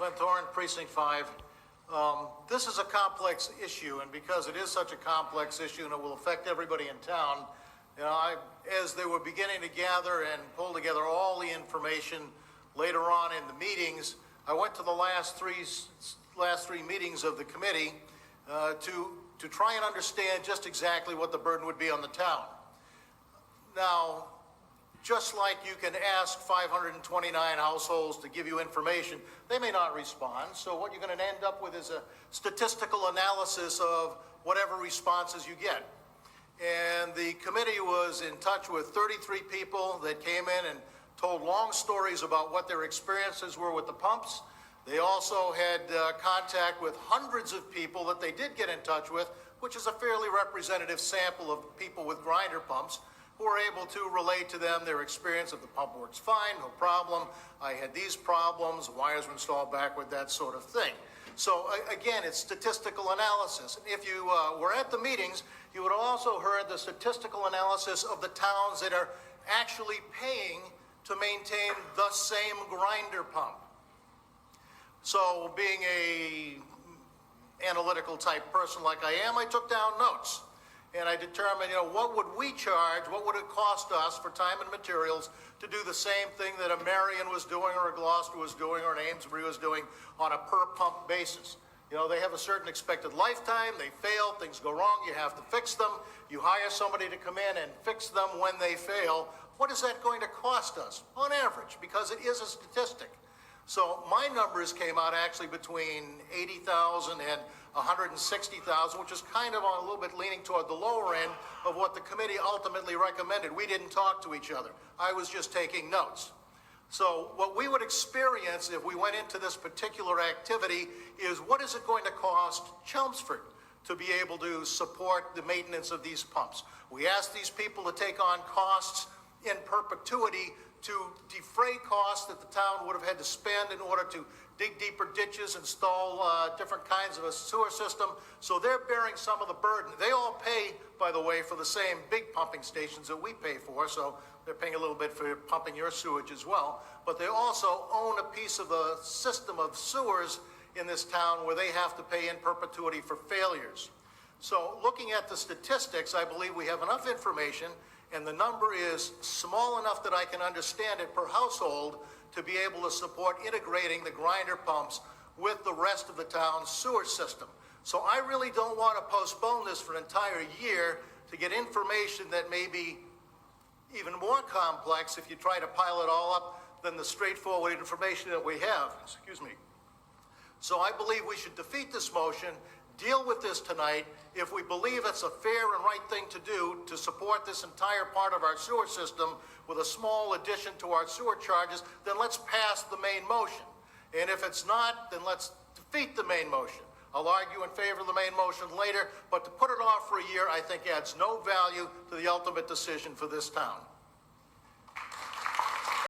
Thoren, Precinct 5. This is a complex issue, and because it is such a complex issue and it will affect everybody in town, as they were beginning to gather and pull together all the information later on in the meetings, I went to the last three meetings of the committee to try and understand just exactly what the burden would be on the town. Now, just like you can ask 529 households to give you information, they may not respond. So what you're going to end up with is a statistical analysis of whatever responses you get. And the committee was in touch with 33 people that came in and told long stories about what their experiences were with the pumps. They also had contact with hundreds of people that they did get in touch with, which is a fairly representative sample of people with grinder pumps, who were able to relate to them their experience of the pump works fine, no problem. I had these problems, wires were installed backward, that sort of thing. So again, it's statistical analysis. If you were at the meetings, you would have also heard the statistical analysis of the towns that are actually paying to maintain the same grinder pump. So being a analytical type person like I am, I took down notes. And I determined, what would we charge, what would it cost us for time and materials to do the same thing that a Marion was doing or a Gloucester was doing or an Amesbury was doing on a per pump basis. They have a certain expected lifetime, they fail, things go wrong, you have to fix them. You hire somebody to come in and fix them when they fail. What is that going to cost us on average? Because it is a statistic. So my numbers came out actually between 80,000 and 160,000, which is kind of a little bit leaning toward the lower end of what the committee ultimately recommended. We didn't talk to each other. I was just taking notes. So what we would experience if we went into this particular activity is, what is it going to cost Chelmsford to be able to support the maintenance of these pumps? We asked these people to take on costs in perpetuity to defray costs that the town would have had to spend in order to dig deeper ditches, install different kinds of a sewer system. So they're bearing some of the burden. They all pay, by the way, for the same big pumping stations that we pay for, so they're paying a little bit for pumping your sewage as well. But they also own a piece of the system of sewers in this town where they have to pay in perpetuity for failures. So looking at the statistics, I believe we have enough information, and the number is small enough that I can understand it per household to be able to support integrating the grinder pumps with the rest of the town's sewer system. So I really don't want to postpone this for an entire year to get information that may be even more complex if you try to pile it all up than the straightforward information that we have. Excuse me. So I believe we should defeat this motion, deal with this tonight. If we believe it's a fair and right thing to do to support this entire part of our sewer system with a small addition to our sewer charges, then let's pass the main motion. And if it's not, then let's defeat the main motion. I'll argue in favor of the main motion later, but to put it off for a year, I think adds no value to the ultimate decision for this town.